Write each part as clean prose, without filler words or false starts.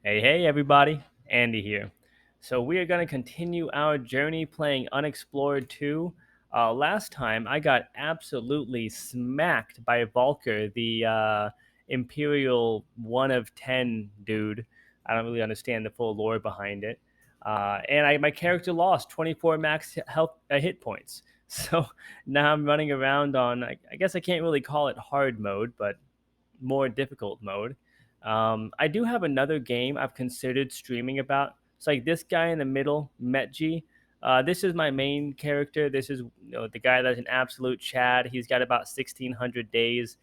Hey, everybody, Andy here. So, we are going to continue our journey playing Unexplored 2. Last time, I got absolutely smacked by Volker, the Imperial 1 of 10 dude. I don't really understand the full lore behind it. My character lost 24 max health hit points. So, now I'm running around on, I guess I can't really call it hard mode, but more difficult mode. I do have another game I've considered streaming about. It's like this guy in the middle, Metji. This is my main character. This is the guy that's an absolute Chad. He's got about 1,600 days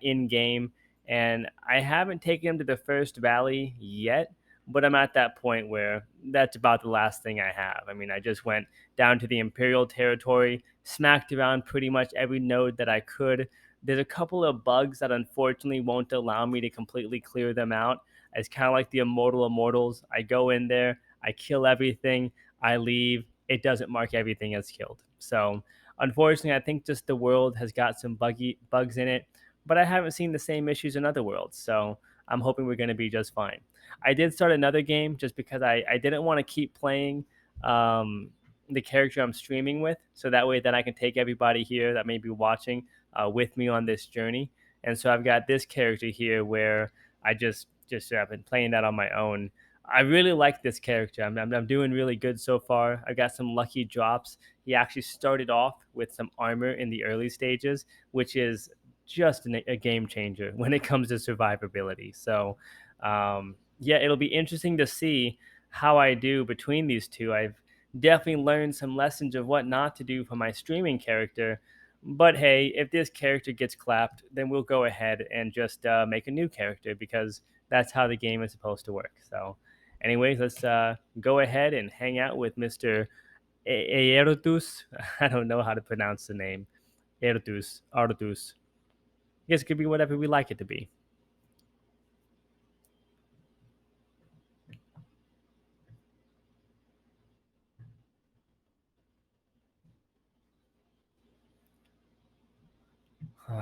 in game, and I haven't taken him to the first valley yet. But I'm at that point where that's about the last thing I have. I mean, I just went down to the Imperial territory, smacked around pretty much every node that I could. There's a couple of bugs that unfortunately won't allow me to completely clear them out. It's kind of like the Immortal Immortals. I go in there, I kill everything, I leave. It doesn't mark everything as killed. So, unfortunately, I think just the world has got some buggy bugs in it, but I haven't seen the same issues in other worlds. So, I'm hoping we're going to be just fine. I did start another game just because I didn't want to keep playing the character I'm streaming with. So that way, then I can take everybody here that may be watching with me on this journey. And so I've got this character here where I just have been playing that on my own. I really like this character. I'm doing really good so far. I got some lucky drops. He actually started off with some armor in the early stages, which is just a game changer when it comes to survivability. So, yeah, it'll be interesting to see how I do between these two. I've definitely learned some lessons of what not to do for my streaming character, but hey, if this character gets clapped, then we'll go ahead and just make a new character because that's how the game is supposed to work. So, anyways, let's go ahead and hang out with Mr. Aerotus. I don't know how to pronounce the name. Aerotus, Artus. I guess it could be whatever we like it to be.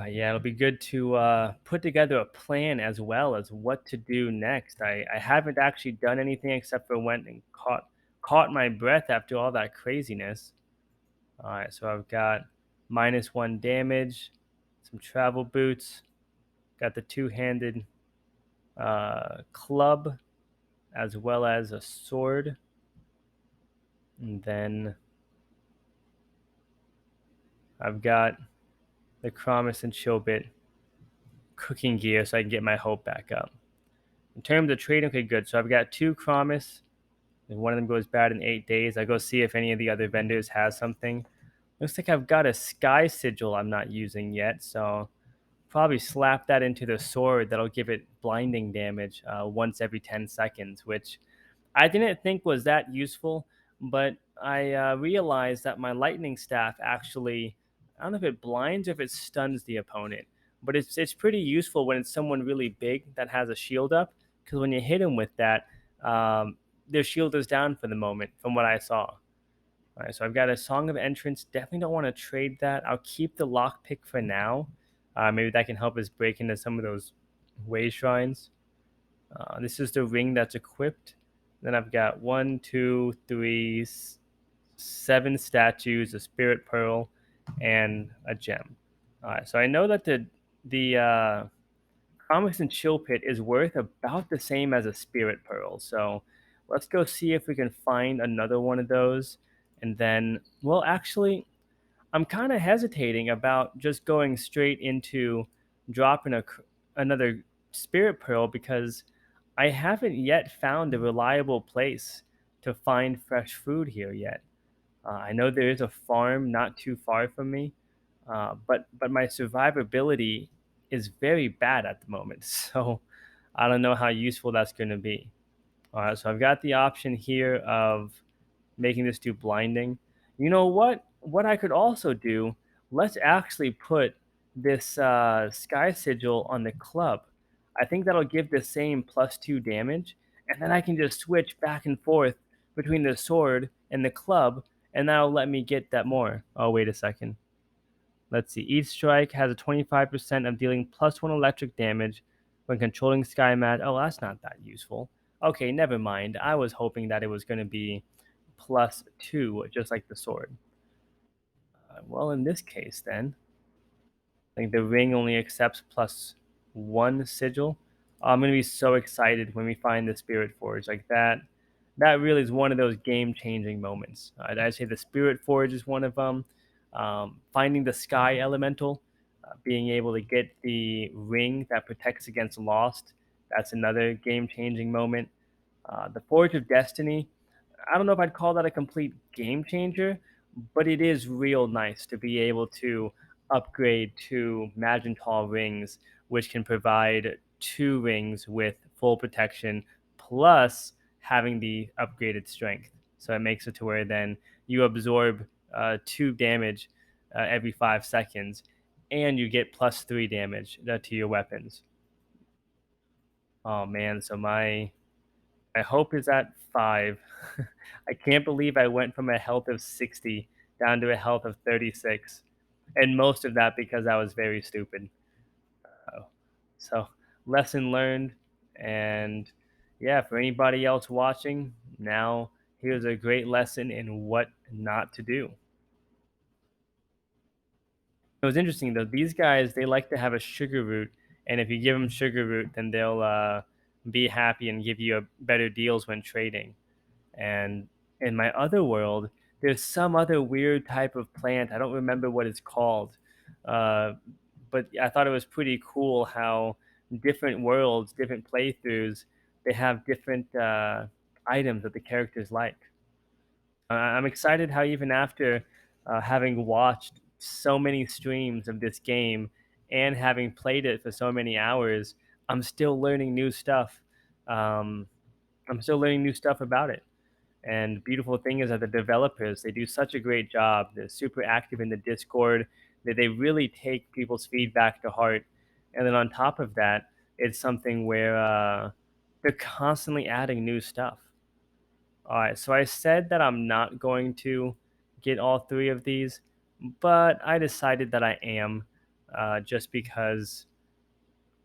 Yeah, it'll be good to put together a plan as well as what to do next. I haven't actually done anything except for went and caught my breath after all that craziness. All right, so I've got -1 damage, some travel boots, got the two-handed club as well as a sword, and then I've got the Kramas and Chobit cooking gear so I can get my hope back up. In terms of trading, okay, good. So I've got two Kramas. If one of them goes bad in 8 days, I go see if any of the other vendors has something. Looks like I've got a sky sigil I'm not using yet, so probably slap that into the sword. That'll give it blinding damage once every 10 seconds, which I didn't think was that useful, but I realized that my lightning staff actually, I don't know if it blinds or if it stuns the opponent, but it's pretty useful when it's someone really big that has a shield up, because when you hit them with that, their shield is down for the moment, from what I saw. All right, so I've got a Song of Entrance. Definitely don't want to trade that. I'll keep the lockpick for now. Maybe that can help us break into some of those wayshrines. This is the ring that's equipped. Then I've got one, two, three, seven statues, a spirit pearl, and a gem. All right, so I know that the comics and chill pit is worth about the same as a spirit pearl. So let's go see if we can find another one of those, and then well, actually, I'm kind of hesitating about just going straight into dropping another spirit pearl because I haven't yet found a reliable place to find fresh food here yet. I know there is a farm not too far from me, but my survivability is very bad at the moment. So I don't know how useful that's going to be. All right, so I've got the option here of making this do blinding. You know what? What I could also do, let's actually put this sky sigil on the club. I think that'll give the same +2 damage, and then I can just switch back and forth between the sword and the club, and that'll let me get that more. Oh, wait a second. Let's see. Each strike has a 25% of dealing +1 electric damage when controlling Sky Mat. Oh, that's not that useful. Okay, never mind. I was hoping that it was going to be +2, just like the sword. Well, in this case, then, I think the ring only accepts +1 sigil. I'm gonna be so excited when we find the Spirit Forge like that. That really is one of those game-changing moments. I'd say the Spirit Forge is one of them. Finding the Sky Elemental, being able to get the ring that protects against Lost, that's another game-changing moment. The Forge of Destiny, I don't know if I'd call that a complete game changer, but it is real nice to be able to upgrade to Magentol rings, which can provide two rings with full protection plus having the upgraded strength. So it makes it to where then you absorb two damage every 5 seconds and you get +3 damage to your weapons. Oh man, so my hope is at 5. I can't believe I went from a health of 60 down to a health of 36, and most of that because I was very stupid. Uh, so, lesson learned, and yeah, for anybody else watching, now here's a great lesson in what not to do. It was interesting though. These guys they like to have a sugar root, and if you give them sugar root, then they'll be happy and give you better deals when trading. And in my other world, there's some other weird type of plant. I don't remember what it's called. Uh, but I thought it was pretty cool how different worlds, different playthroughs, they have different items that the characters like. I'm excited how even after having watched so many streams of this game and having played it for so many hours, I'm still learning new stuff. Um, I'm still learning new stuff about it. And beautiful thing is that the developers they do such a great job. They're super active in the Discord. That they really take people's feedback to heart. And then on top of that, it's something where they're constantly adding new stuff. All right, so I said that I'm not going to get all three of these, but I decided that I am, just because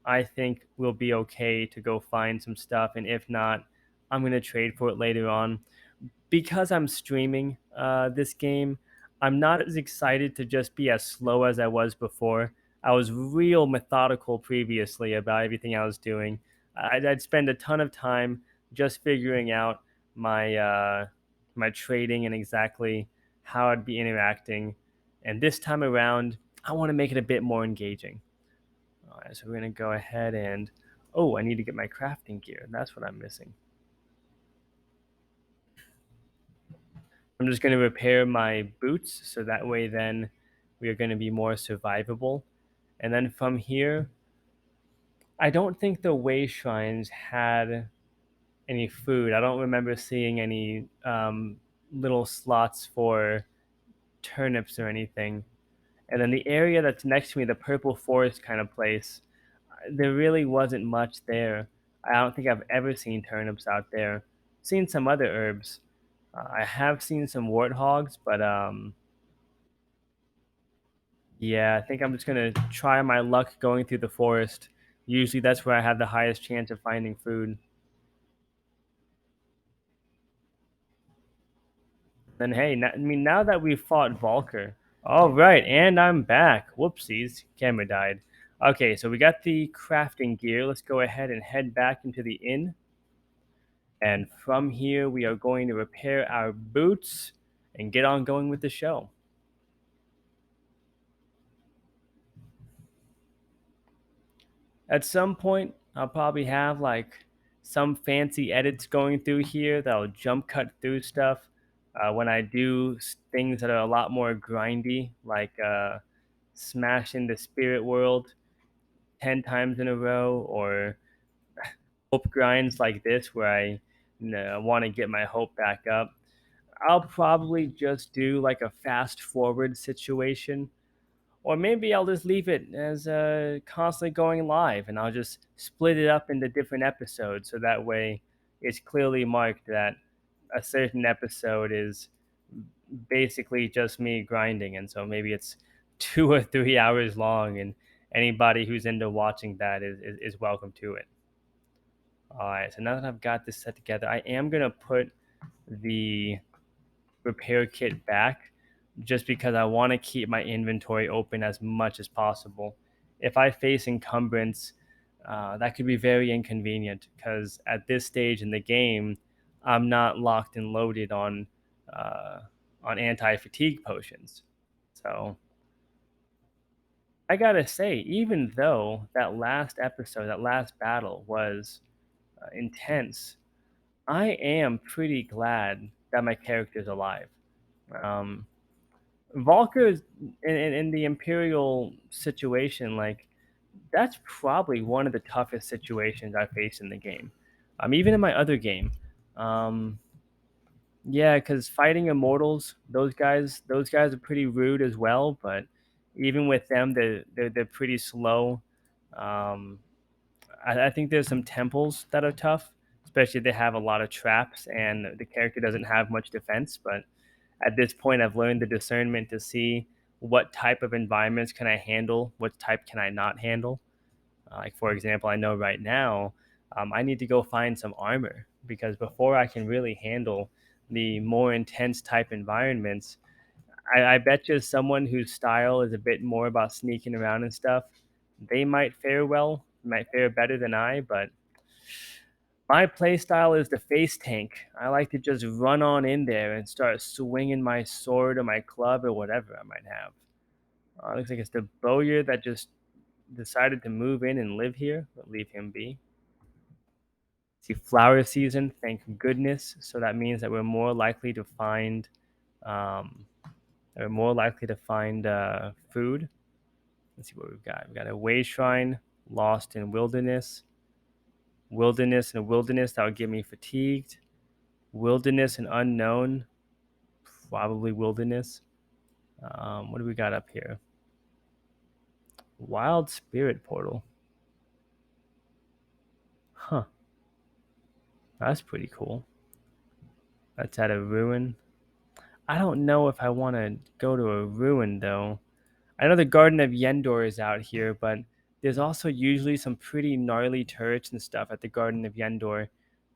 I think we'll be okay to go find some stuff, and if not, I'm gonna trade for it later on because I'm streaming this game, I'm not as excited to just be as slow as I was before. I was real methodical previously about everything I was doing. I'd spend a ton of time just figuring out my trading and exactly how I'd be interacting. And this time around, I want to make it a bit more engaging. All right, so we're gonna go ahead and oh, I need to get my crafting gear. That's what I'm missing. I'm just going to repair my boots so that way then we are going to be more survivable. And then from here, I don't think the way shrines had any food. I don't remember seeing any little slots for turnips or anything. And then the area that's next to me, the purple forest kind of place, there really wasn't much there. I don't think I've ever seen turnips out there. Seen some other herbs. I have seen some warthogs, but yeah, I think I'm just gonna try my luck going through the forest. Usually that's where I have the highest chance of finding food. Then hey, I mean now that we've fought Valker, all right, and I'm back. Whoopsies, camera died. Okay, so we got the crafting gear. Let's go ahead and head back into the inn, and from here we are going to repair our boots and get on going with the show. At some point, I'll probably have like some fancy edits going through here that'll jump cut through stuff. When I do things that are a lot more grindy, like smashing the spirit world 10 times in a row, or hope grinds like this where I want to get my hope back up, I'll probably just do like a fast forward situation, or maybe I'll just leave it as constantly going live and I'll just split it up into different episodes so that way it's clearly marked that a certain episode is basically just me grinding. And so maybe it's 2 or 3 hours long and anybody who's into watching that is welcome to it. All right, so now that I've got this set together, I am gonna put the repair kit back just because I want to keep my inventory open as much as possible. If I face encumbrance, that could be very inconvenient because at this stage in the game, I'm not locked and loaded uh, on anti fatigue potions. So I gotta say, even though that last episode, that last battle was intense, I am pretty glad that my character's alive. Um, Valka is in the Imperial situation, like that's probably one of the toughest situations I faced in the game. Even in my other game, um, yeah, because fighting immortals, those guys are pretty rude as well. But even with them, they're pretty slow. Um, I think there's some temples that are tough, especially if they have a lot of traps and the character doesn't have much defense. But at this point, I've learned the discernment to see what type of environments can I handle, what type can I not handle. Like for example, I know right now I need to go find some armor because before I can really handle the more intense type environments, I bet you someone whose style is a bit more about sneaking around and stuff, they might fare well, might fare better than I, but my play style is the face tank. I like to just run on in there and start swinging my sword or my club or whatever I might have. Looks like it's the bowyer that just decided to move in and live here. But leave him be. See, flower season. Thank goodness. So that means that we're more likely to find, um, food. Let's see what we've got. We've got a wayshrine, lost in wilderness, wilderness. That would get me fatigued. Wilderness and unknown, probably wilderness. What do we got up here? Wild spirit portal. Huh. That's pretty cool. That's at a ruin. I don't know if I want to go to a ruin though. I know the Garden of Yendor is out here, but there's also usually some pretty gnarly turrets and stuff at the Garden of Yendor.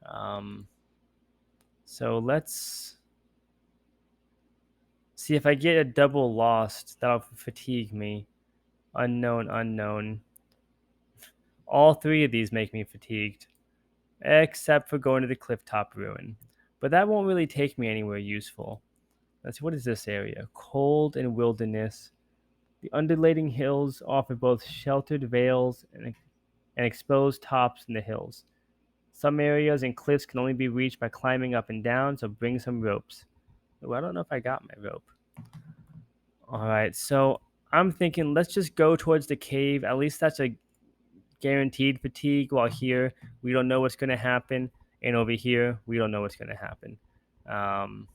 Um, so let's see if I get a double lost. That'll fatigue me. Unknown, unknown. All three of these make me fatigued, except for going to the Clifftop Ruin. But that won't really take me anywhere useful. Let's see, what is this area? Cold and wilderness. The undulating hills offer both sheltered vales and exposed tops in the hills. Some areas and cliffs can only be reached by climbing up and down, so bring some ropes. Oh, I don't know if I got my rope. All right, so I'm thinking let's just go towards the cave. At least that's a guaranteed fatigue, while here we don't know what's going to happen, and over here we don't know what's going to happen. Um,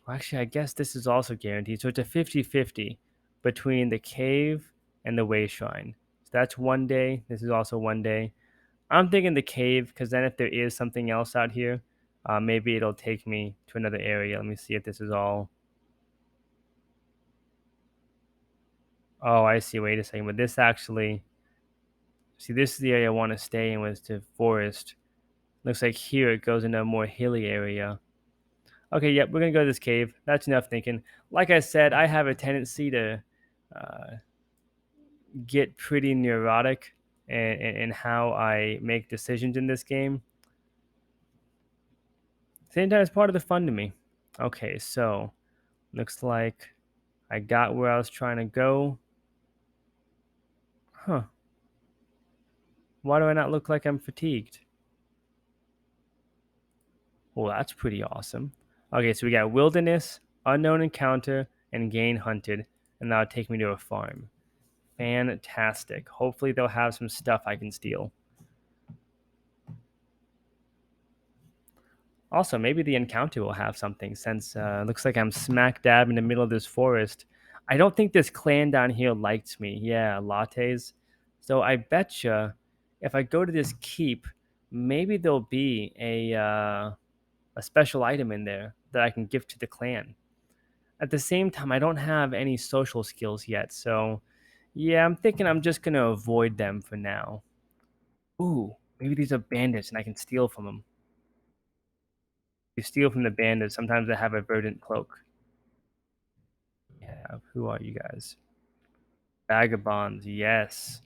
actually, I guess this is also guaranteed. So it's a 50-50 between the cave and the way shrine. So that's one day. This is also one day. I'm thinking the cave because then if there is something else out here, maybe it'll take me to another area. Let me see if this is all. Oh, I see. Wait a second. But this actually, see, this is the area I want to stay in was the forest. Looks like here it goes into a more hilly area. Okay, yep, we're gonna go to this cave. That's enough thinking. Like I said, I have a tendency to uh, get pretty neurotic in how I make decisions in this game. Same time, it's part of the fun to me. Okay, so looks like I got where I was trying to go. Huh. Why do I not look like I'm fatigued? Well, that's pretty awesome. Okay, so we got wilderness, unknown encounter, and gain hunted, and that'll take me to a farm. Fantastic. Hopefully they'll have some stuff I can steal. Also, maybe the encounter will have something since it looks like I'm smack dab in the middle of this forest. I don't think this clan down here likes me. Yeah, lattes. So I betcha if I go to this keep, maybe there'll be a special item in there that I can give to the clan. At the same time, I don't have any social skills yet, so yeah, I'm thinking I'm just gonna avoid them for now. Ooh, Maybe these are bandits and I can steal from them. You steal from the bandits. Sometimes they have a verdant cloak. Yeah, who are you guys? Vagabonds, yes.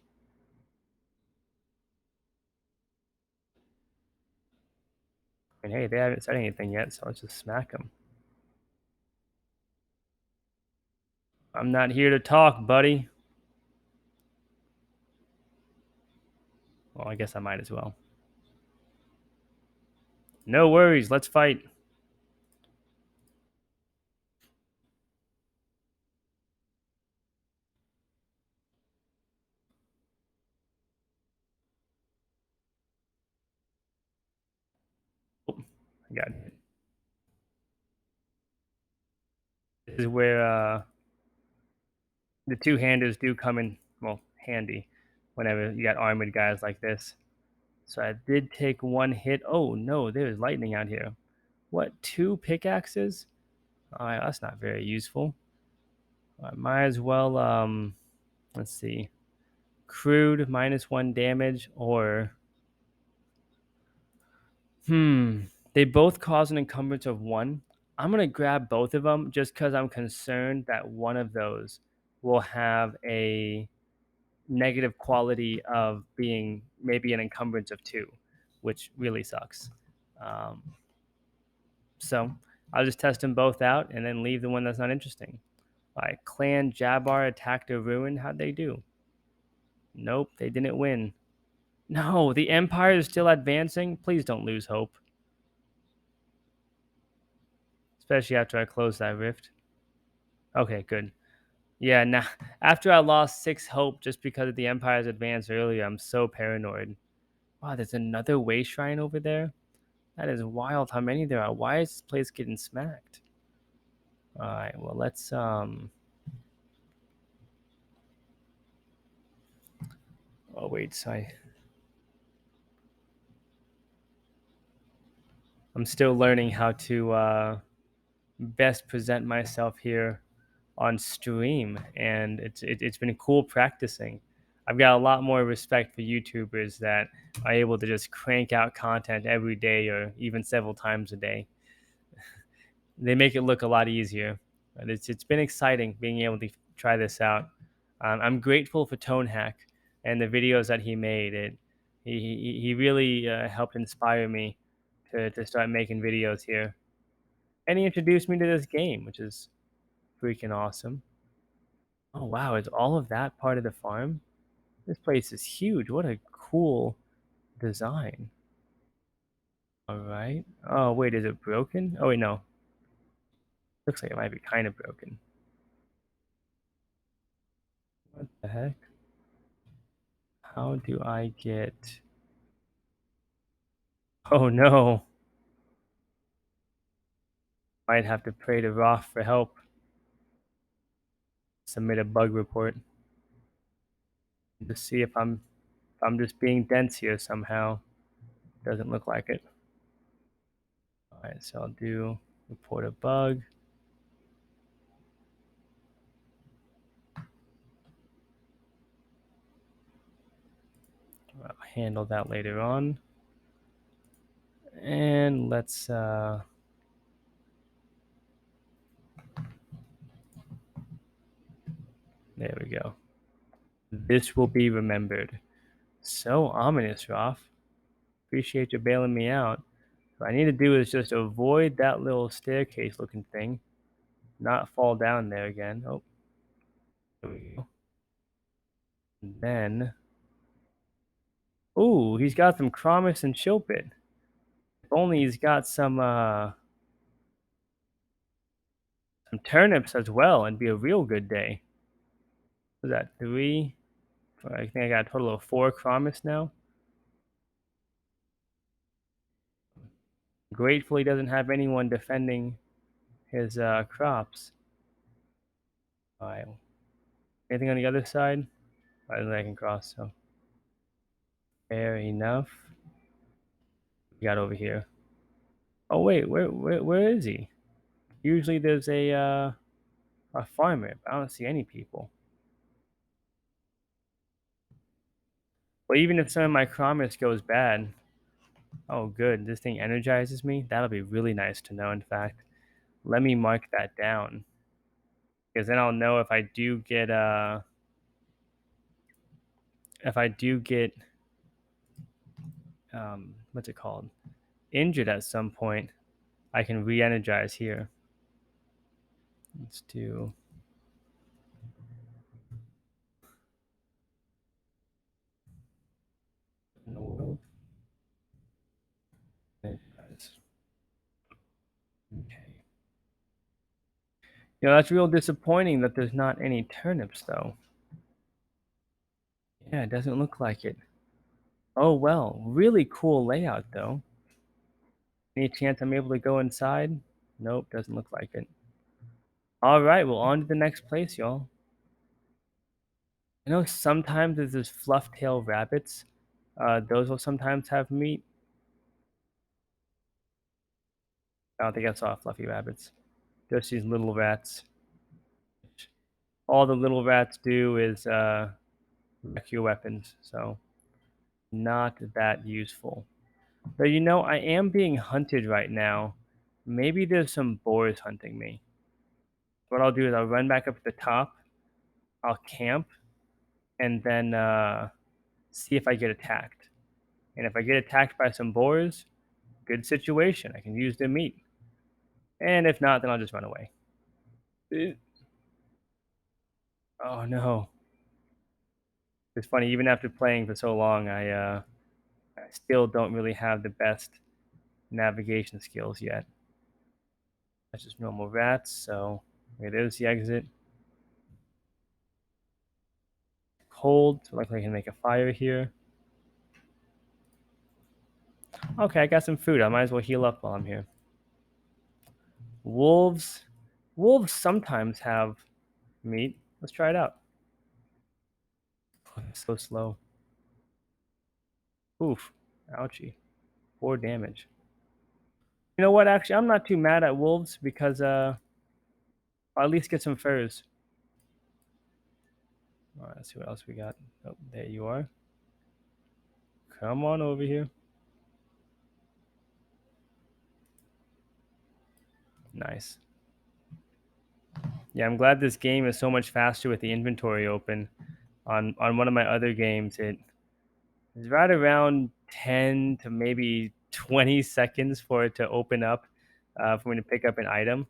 And hey, they haven't said anything yet, so let's just smack them. I'm not here to talk, buddy. Well, I guess I might as well. No worries, let's fight. Oh, I got it. This is where the two-handers do come in, well, handy whenever you got armored guys like this. So I did take one hit. Oh no, there's lightning out here. What, two pickaxes? All right, that's not very useful. I might as well, let's see. Crude, -1 damage, or they both cause an encumbrance of 1. I'm going to grab both of them just because I'm concerned that one of those will have a negative quality of being maybe an encumbrance of 2, which really sucks. Um, so I'll just test them both out and then leave the one that's not interesting. All right, Clan Jabbar attacked a ruin. How'd they do? Nope, they didn't win. No, the Empire is still advancing. Please don't lose hope. Especially after I close that rift. Okay, good. Yeah, now after I lost 6 hope just because of the Empire's advance earlier, I'm so paranoid. Wow, there's another wayshrine over there? That is wild how many there are. Why is this place getting smacked? Alright, well let's oh wait, sorry. I'm still learning how to best present myself here on stream, and it's been cool practicing. I've got a lot more respect for YouTubers that are able to just crank out content every day or even several times a day. They make it look a lot easier. And it's been exciting being able to try this out. I'm grateful for Tone Hack and the videos that he made. He really helped inspire me to start making videos here, and he introduced me to this game, which is freaking awesome. Oh wow, is all of that part of the farm? This place is huge. What a cool design. All right. Oh wait, is it broken? Oh wait, no. Looks like it might be kind of broken. What the heck? How do I get... Oh no. Might have to pray to Roth for help. Submit a bug report. Just see if I'm just being dense here somehow. Doesn't look like it. Alright, so I'll do report a bug. I'll handle that later on. And let's there we go. This will be remembered. So ominous, Roth. Appreciate you bailing me out. What I need to do is just avoid that little staircase looking thing. Not fall down there again. Oh, there we go. And then, ooh, he's got some Kramas and Chilpit. If only he's got some turnips as well, and be a real good day. Was that 3? I think I got a total of 4 Kramas now. Grateful he doesn't have anyone defending his crops. All right. Anything on the other side? I don't think I can cross, so fair enough. We got over here. Oh wait, where is he? Usually there's a farmer, but I don't see any people. Well, even if some of my Kramas goes bad, oh, good. This thing energizes me. That'll be really nice to know. In fact, let me mark that down because then I'll know if I do get what's it called, injured at some point, I can re-energize here. Let's do. In the world. Energize. Okay. That's real disappointing that there's not any turnips though. Yeah, it doesn't look like it. Oh well, really cool layout though. Any chance I'm able to go inside? Nope, doesn't look like it. All right, well, on to the next place, y'all. I know sometimes there's this fluff-tail rabbits. Those will sometimes have meat. I don't think I saw fluffy rabbits. Just these little rats. All the little rats do is wreck your weapons, so not that useful. But I am being hunted right now. Maybe there's some boars hunting me. What I'll do is I'll run back up to the top. I'll camp, and then see if I get attacked. And if I get attacked by some boars, good situation. I can use their meat. And if not, then I'll just run away. Oh no. It's funny, even after playing for so long, I still don't really have the best navigation skills yet. That's just normal rats, so okay, there's the exit. Cold, so likely I can make a fire here. Okay, I got some food. I might as well heal up while I'm here. Wolves. Wolves sometimes have meat. Let's try it out. So slow. Oof. Ouchie. 4 damage. You know what? Actually, I'm not too mad at wolves because I'll at least get some furs. All right, let's see what else we got. Oh, there you are. Come on over here. Nice. Yeah, I'm glad this game is so much faster with the inventory open. On one of my other games, it's right around 10 to maybe 20 seconds for it to open up, for me to pick up an item.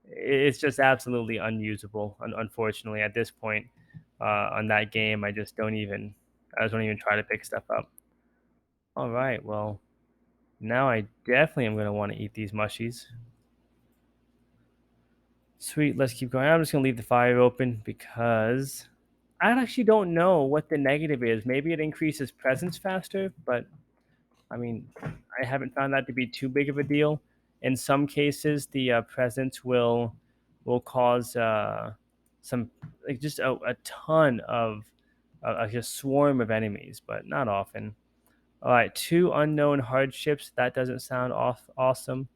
It's just absolutely unusable. Unfortunately, at this point, on that game, I just don't even try to pick stuff up. All right, well, now I definitely am gonna want to eat these mushies. Sweet, let's keep going. I'm just gonna leave the fire open because I actually don't know what the negative is. Maybe it increases presence faster, but I mean, I haven't found that to be too big of a deal. In some cases, the presence will cause some like just a ton of like a swarm of enemies, but not often. All right, two unknown hardships. That doesn't sound awesome.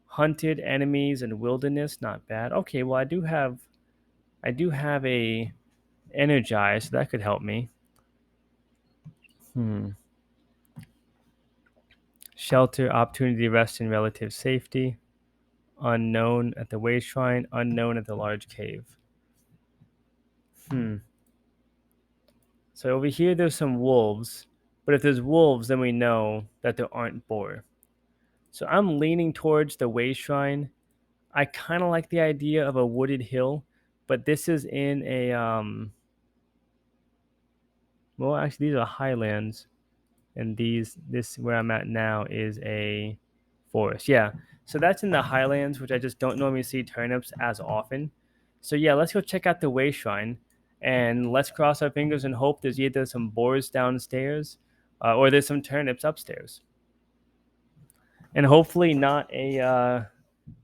Hunted enemies and wilderness, not bad. Okay, well I do have a energize, so that could help me. Hmm. Shelter, opportunity, rest, and relative safety. Unknown at the wayshrine. Unknown at the large cave. Hmm. So over here, there's some wolves, but if there's wolves, then we know that there aren't boar. So I'm leaning towards the wayshrine. I kind of like the idea of a wooded hill, but this is in a well, actually, these are highlands, and this where I'm at now is a forest. Yeah, so that's in the highlands, which I just don't normally see turnips as often. So yeah, let's go check out the way shrine, and let's cross our fingers and hope there's either some boars downstairs, or there's some turnips upstairs, and hopefully not a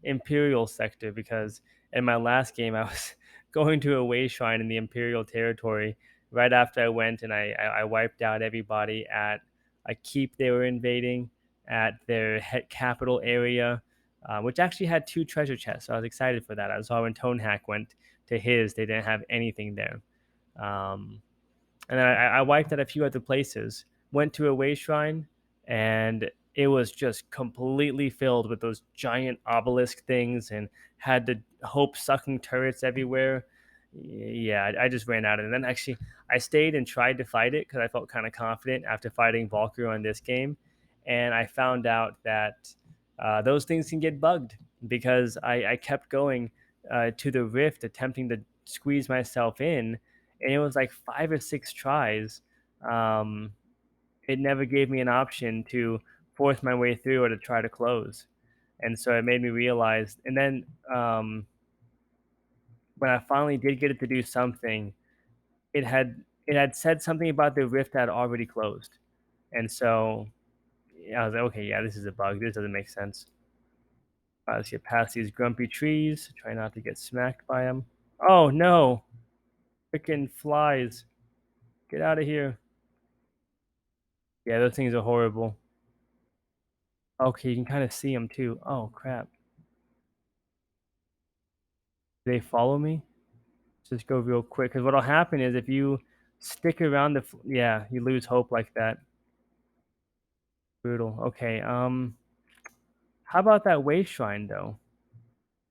Imperial sector because in my last game I was going to a way shrine in the Imperial territory right after I went and I wiped out everybody at a keep they were invading at their capital area, which actually had two treasure chests. So I was excited for that. I saw when Tonehack went to his, they didn't have anything there. Um, And then I wiped at a few other places. Went to a wayshrine, and it was just completely filled with those giant obelisk things, and had the hope sucking turrets everywhere. Yeah, I just ran out. And then actually, I stayed and tried to fight it because I felt kind of confident after fighting Valkyrie on this game, and I found out that those things can get bugged because I kept going to the rift, attempting to squeeze myself in, and it was like 5 or 6 tries. Um, it never gave me an option to force my way through or to try to close. And so it made me realize. And then when I finally did get it to do something, it had said something about the rift had already closed. And so I was like, okay, yeah, this is a bug. This doesn't make sense. Let's get past these grumpy trees. Try not to get smacked by them. Oh no! Freaking flies! Get out of here! Yeah, those things are horrible. Okay, you can kind of see them too. Oh crap! They follow me. Just go real quick, because what'll happen is if you stick around yeah, you lose hope like that. Brutal. Okay. How about that way shrine though?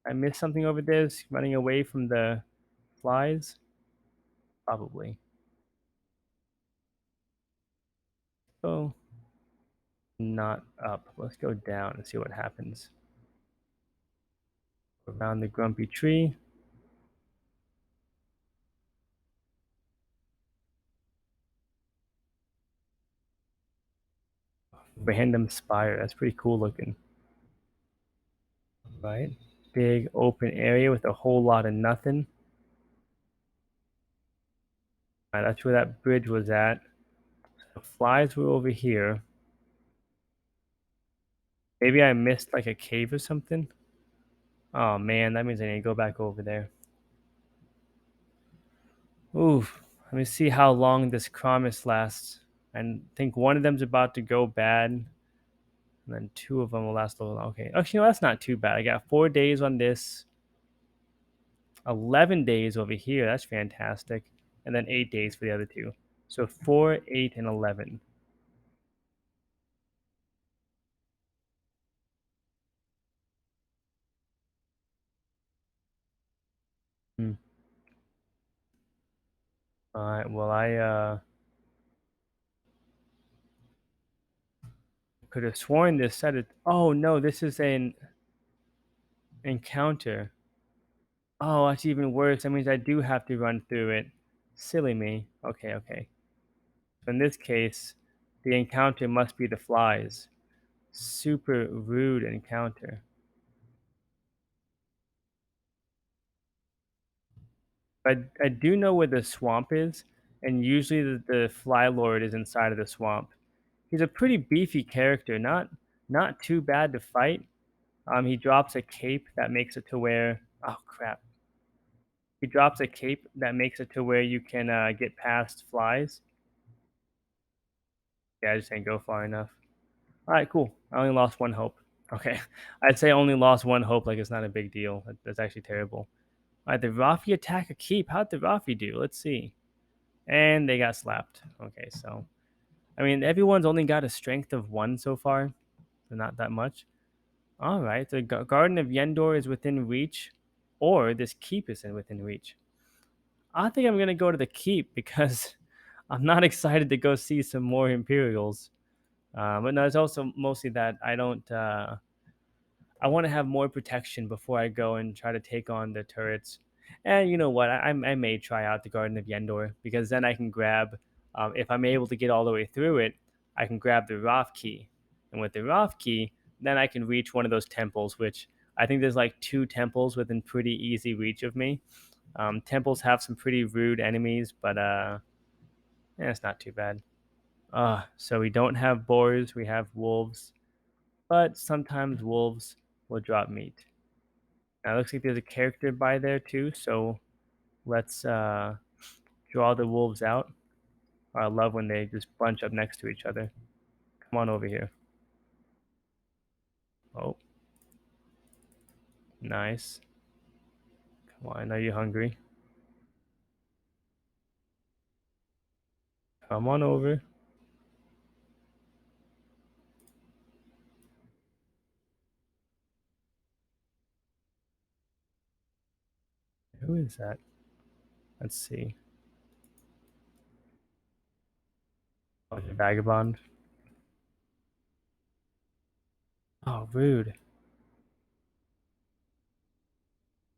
I missed something over there. It's running away from the flies. Probably. Oh, not up. Let's go down and see what happens. Around the grumpy tree. Random spire. That's pretty cool looking. Right? Big open area with a whole lot of nothing. All right, that's where that bridge was at. The flies were over here. Maybe I missed like a cave or something. Oh man, that means I need to go back over there. Oof. Let me see how long this Kramas lasts. I think one of them's about to go bad, and then two of them will last a little. Okay. Actually, no, that's not too bad. I got 4 days on this, 11 days over here. That's fantastic. And then 8 days for the other two. So 4, 8, and 11. Hmm. All right. Well, I could have sworn this said it. Oh no, this is an encounter. Oh, that's even worse. That means I do have to run through it. Silly me. Okay, okay. So in this case, the encounter must be the flies. Super rude encounter. But I do know where the swamp is, and usually the fly lord is inside of the swamp. He's a pretty beefy character, not too bad to fight. He drops a cape that makes it to where, oh crap, he drops a cape that makes it to where you can get past flies. Yeah, I just didn't go far enough. All right, cool. I only lost one hope. Okay, I'd say I only lost one hope. Like it's not a big deal. That's actually terrible. All right, the Rafi attack a keep. How'd the Rafi do? Let's see. And they got slapped. Okay, so I mean everyone's only got a strength of 1 so far, so not that much. All right, the Garden of Yendor is within reach, or this keep is within reach. I think I'm gonna go to the keep because I'm not excited to go see some more Imperials. But no, it's also mostly that I don't. I want to have more protection before I go and try to take on the turrets. And you know what? I may try out the Garden of Yendor because then I can grab. If I'm able to get all the way through it, I can grab the Roth key, and with the Roth key, then I can reach one of those temples. Which I think there's like 2 temples within pretty easy reach of me. Temples have some pretty rude enemies, but yeah, it's not too bad. So we don't have boars, we have wolves, but sometimes wolves will drop meat. Now it looks like there's a character by there too, so let's draw the wolves out. I love when they just bunch up next to each other. Come on over here. Oh, nice. Come on, I know you're hungry. Come on over. Who is that? Let's see. Oh, the vagabond. Oh, rude.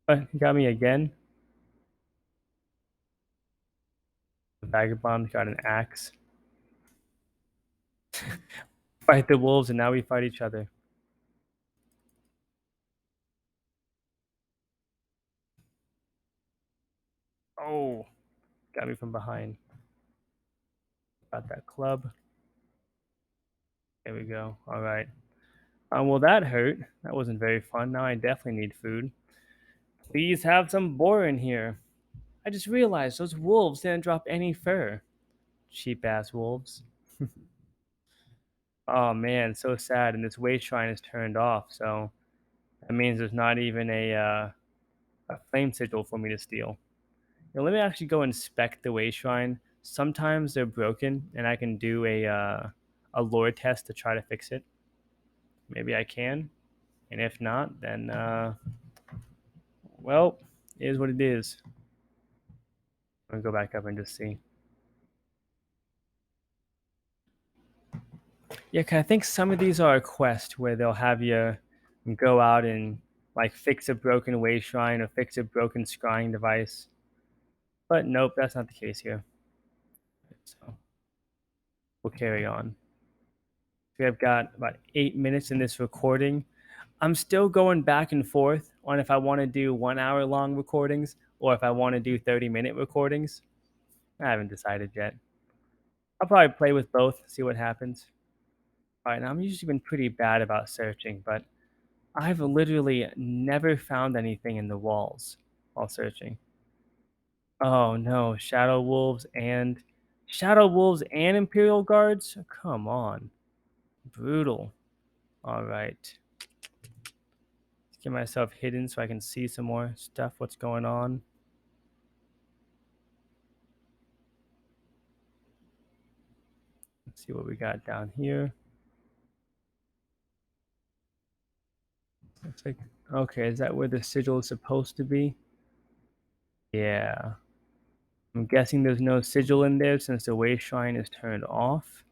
But he got me again. The vagabond got an axe. Fight the wolves, and now we fight each other. Oh, got me from behind. Got that club. There we go. All right. Well, that hurt. That wasn't very fun. Now I definitely need food. Please have some boar in here. I just realized those wolves didn't drop any fur. Cheap ass wolves. Oh man, so sad. And this wayshrine is turned off, so that means there's not even a flame sigil for me to steal. Now, let me actually go inspect the wayshrine. Sometimes they're broken, and I can do a lore test to try to fix it. Maybe I can, and if not, then well, it is what it is. I'm gonna go back up and just see. Yeah, 'cause I think some of these are a quest where they'll have you go out and like fix a broken way shrine or fix a broken scrying device. But nope, that's not the case here. So we'll carry on. We have got about 8 minutes in this recording. I'm still going back and forth on if I want to do 1 hour long recordings or if I want to do 30-minute recordings. I haven't decided yet. I'll probably play with both, see what happens. All right, now I'm usually been pretty bad about searching, but I've literally never found anything in the walls while searching. Oh no, Shadow Wolves and Imperial Guards? Come on. Brutal. All right. Let's get myself hidden so I can see some more stuff, what's going on. Let's see what we got down here. Looks like, okay, is that where the sigil is supposed to be? Yeah. I'm guessing there's no sigil in there since the way shrine is turned off.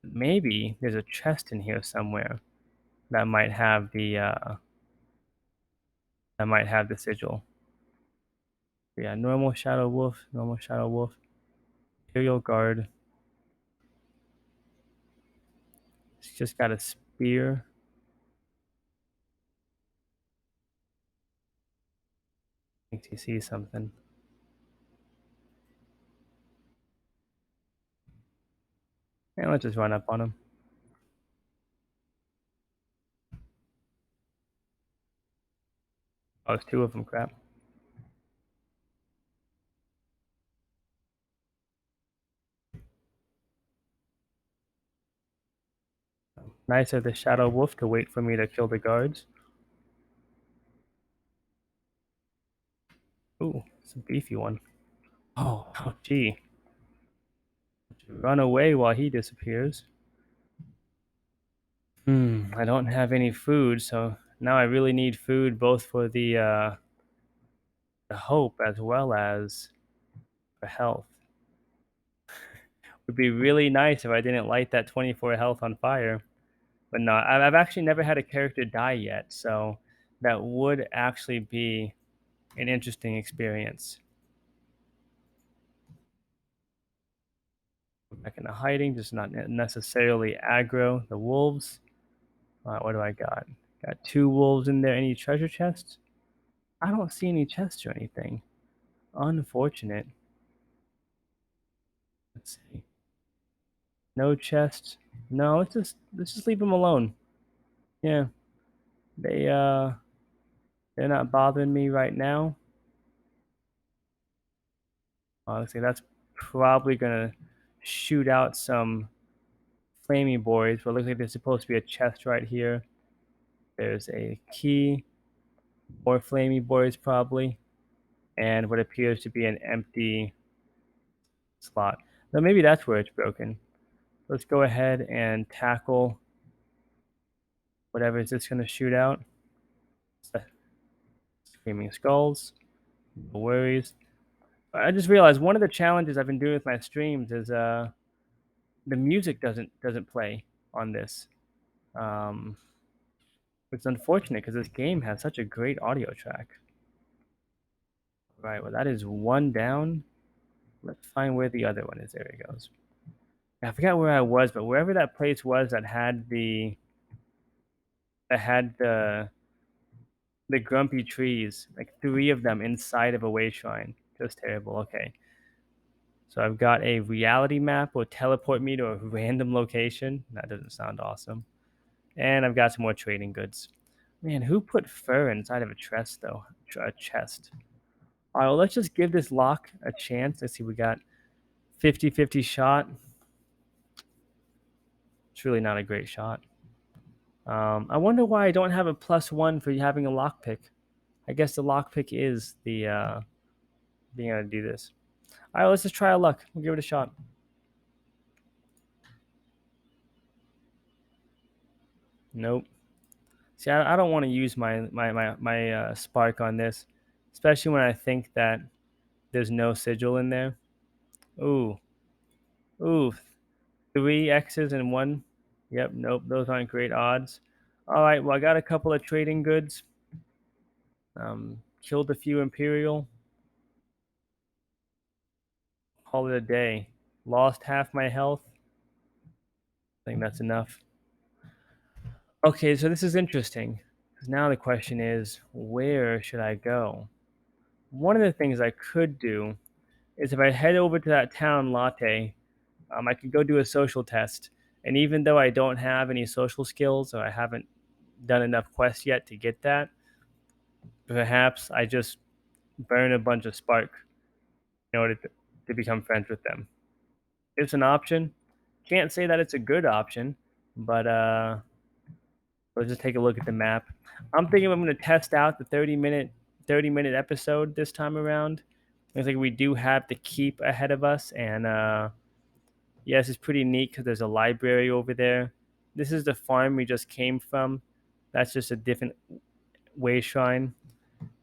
Maybe there's a chest in here somewhere that might have the sigil. Yeah, normal Shadow Wolf, Imperial Guard. It's just got a spear. Thinks he sees something. And let's just run up on him. Oh, there's two of them. Crap. Nice of the Shadow Wolf to wait for me to kill the guards. Ooh, it's a beefy one. Oh, gee. Run away while he disappears. I don't have any food, so now I really need food both for the hope as well as for health. Would be really nice if I didn't light that 24 health on fire. But no, I've actually never had a character die yet, so that would actually be an interesting experience. Back into hiding, just not necessarily aggro the wolves. What do I got? Got two wolves in there. Any treasure chests? I don't see any chests or anything. Unfortunate. Let's see. No chests. No, let's just leave them alone. Yeah, they they're not bothering me right now. Honestly, that's probably gonna shoot out some flamey boys, but it looks like there's supposed to be a chest right here. There's a key, more flamey boys probably, and what appears to be an empty slot. So maybe that's where it's broken. Let's go ahead and tackle whatever it's just going to shoot out. Screaming skulls. No worries. I just realized one of the challenges I've been doing with my streams is the music doesn't play on this. Um, it's unfortunate because this game has such a great audio track. Right, well that is one down. Let's find where the other one is. There it goes. I forgot where I was, but wherever that place was that had the grumpy trees, like three of them inside of a wayshrine. Just terrible. Okay. So I've got a reality map will teleport me to a random location. That doesn't sound awesome. And I've got some more trading goods. Man, who put fur inside of a chest though? A chest. All right, well, let's just give this lock a chance. Let's see, we got 50-50 shot. It's really not a great shot. I wonder why I don't have a +1 for having a lockpick. I guess the lockpick is the being able to do this. All right, let's just try our luck. We'll give it a shot. Nope. See, I don't want to use my spark on this, especially when I think that there's no sigil in there. Ooh, ooh, three X's and one. Yep, nope, those aren't great odds. All right, well, I got a couple of trading goods. Killed a few Imperial. Call it a day. Lost half my health. I think that's enough. Okay, so this is interesting. Because now the question is, where should I go? One of the things I could do is if I head over to that town latte, I could go do a social test. And even though I don't have any social skills or I haven't done enough quests yet to get that, perhaps I just burn a bunch of spark in order to become friends with them. It's an option. Can't say that it's a good option, but let's just take a look at the map. I'm thinking I'm going to test out the 30-minute episode this time around. I think we do have the keep ahead of us, and yes, it's pretty neat because there's a library over there. This is the farm we just came from. That's just a different way shrine.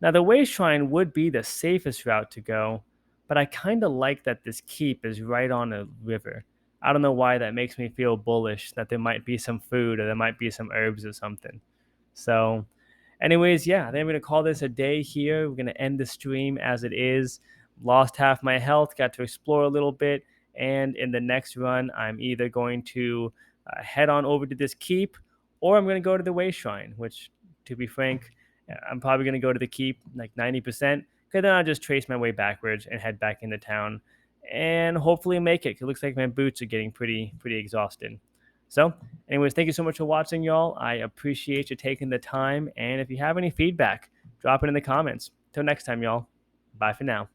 Now, the way shrine would be the safest route to go, but I kind of like that this keep is right on a river. I don't know why that makes me feel bullish that there might be some food or there might be some herbs or something. So, anyways, yeah, I think I'm going to call this a day here. We're going to end the stream as it is. Lost half my health, got to explore a little bit. And in the next run, I'm either going to head on over to this keep or I'm going to go to the way shrine, which, to be frank, I'm probably going to go to the keep like 90%, because then I'll just trace my way backwards and head back into town and hopefully make it. It looks like my boots are getting pretty exhausted. So, anyways, thank you so much for watching, y'all. I appreciate you taking the time. And if you have any feedback, drop it in the comments. Till next time, y'all. Bye for now.